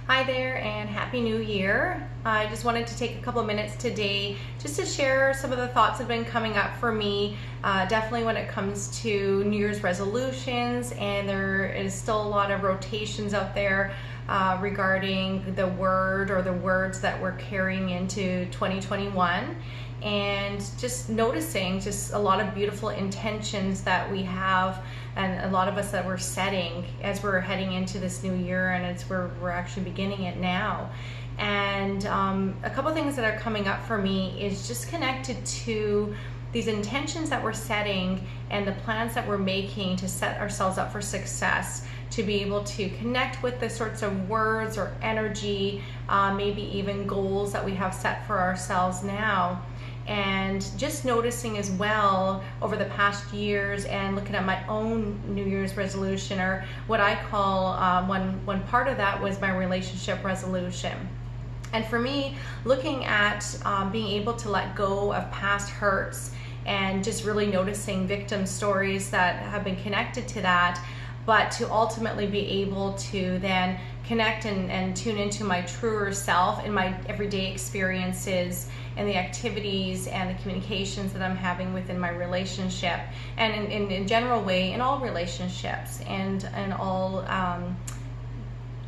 Hi there and Happy New Year. I just wanted to take a couple of minutes today just to share some of the thoughts that have been coming up for me, definitely when it comes to New Year's resolutions, and there is still a lot of rotations out there regarding the word or the words that we're carrying into 2021. And just noticing just a lot of beautiful intentions that we have, and a lot of us that we're setting as we're heading into this new year, and it's where we're actually beginning it now. And a couple things that are coming up for me is just connected to these intentions that we're setting and the plans that we're making to set ourselves up for success, to be able to connect with the sorts of words or energy, maybe even goals that we have set for ourselves now. And just noticing as well over the past years and looking at my own New Year's resolution, or what I call one part of that was my relationship resolution. And for me, looking at being able to let go of past hurts and just really noticing victim stories that have been connected to that, but to ultimately be able to then connect and tune into my truer self in my everyday experiences and the activities and the communications that I'm having within my relationship, and in general way in all relationships and all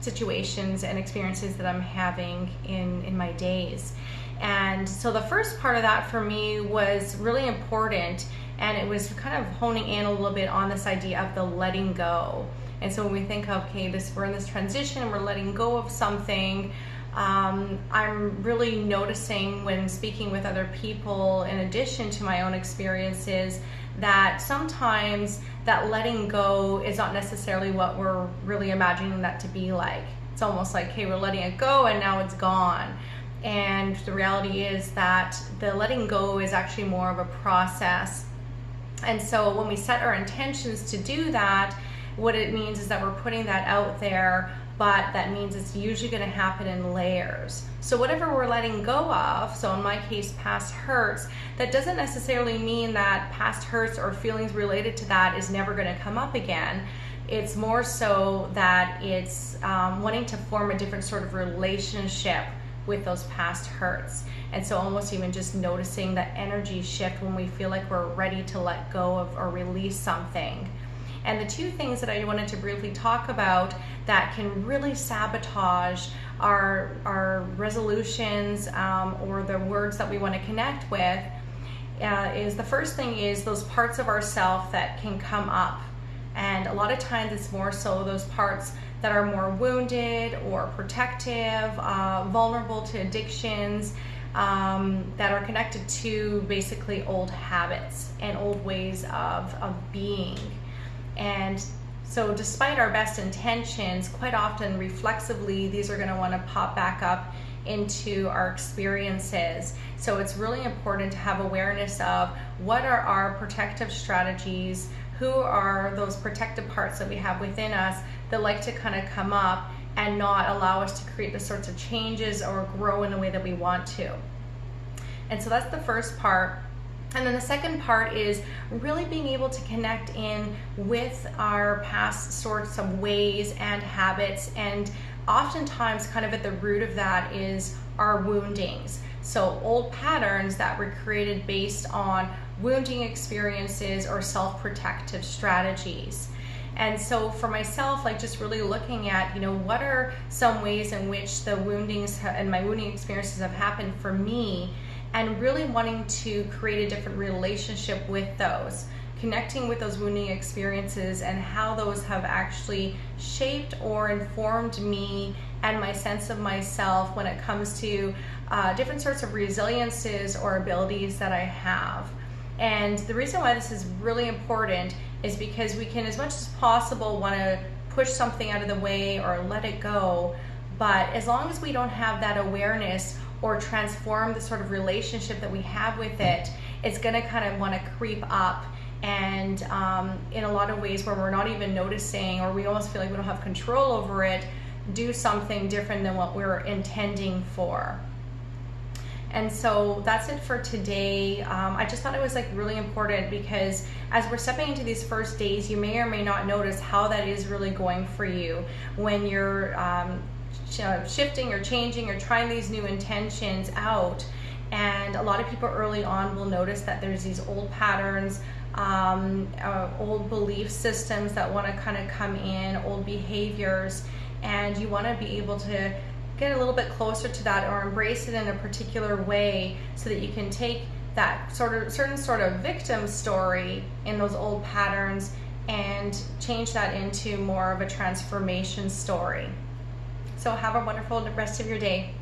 situations and experiences that I'm having in my days. And so the first part of that for me was really important, and it was kind of honing in a little bit on this idea of the letting go. And so when we think of, okay, we're in this transition and we're letting go of something, I'm really noticing when speaking with other people, in addition to my own experiences, that sometimes that letting go is not necessarily what we're really imagining that to be like. It's almost like, hey, we're letting it go and now it's gone. And the reality is that the letting go is actually more of a process. And so when we set our intentions to do that, what it means is that we're putting that out there, but that means it's usually going to happen in layers. So whatever we're letting go of, so in my case past hurts, that doesn't necessarily mean that past hurts or feelings related to that is never going to come up again. It's more so that it's wanting to form a different sort of relationship with those past hurts. And so almost even just noticing that energy shift when we feel like we're ready to let go of or release something. And the two things that I wanted to briefly talk about that can really sabotage our resolutions or the words that we want to connect with is, the first thing is those parts of ourself that can come up. And a lot of times it's more so those parts that are more wounded or protective, vulnerable to addictions, that are connected to basically old habits and old ways of being. And so despite our best intentions, quite often reflexively, these are going to want to pop back up into our experiences. So it's really important to have awareness of what are our protective strategies, who are those protective parts that we have within us that like to kind of come up and not allow us to create the sorts of changes or grow in the way that we want to. And so that's the first part. And then the second part is really being able to connect in with our past sorts of ways and habits, and oftentimes kind of at the root of that is our woundings. So old patterns that were created based on wounding experiences or self-protective strategies. And so for myself, like just really looking at, what are some ways in which the woundings and my wounding experiences have happened for me, and really wanting to create a different relationship with those, connecting with those wounding experiences and how those have actually shaped or informed me and my sense of myself when it comes to different sorts of resiliences or abilities that I have. And the reason why this is really important is because we can, as much as possible, want to push something out of the way or let it go, but as long as we don't have that awareness or transform the sort of relationship that we have with it, it's going to kind of want to creep up, and in a lot of ways where we're not even noticing, or we almost feel like we don't have control over it, do something different than what we're intending for. And so that's it for today. I just thought it was really important, because as we're stepping into these first days, you may or may not notice how that is really going for you when you're shifting or changing or trying these new intentions out. And a lot of people early on will notice that there's these old patterns, old belief systems that want to kind of come in, old behaviors, and you want to be able to get a little bit closer to that or embrace it in a particular way so that you can take that certain sort of victim story in those old patterns and change that into more of a transformation story. So have a wonderful rest of your day.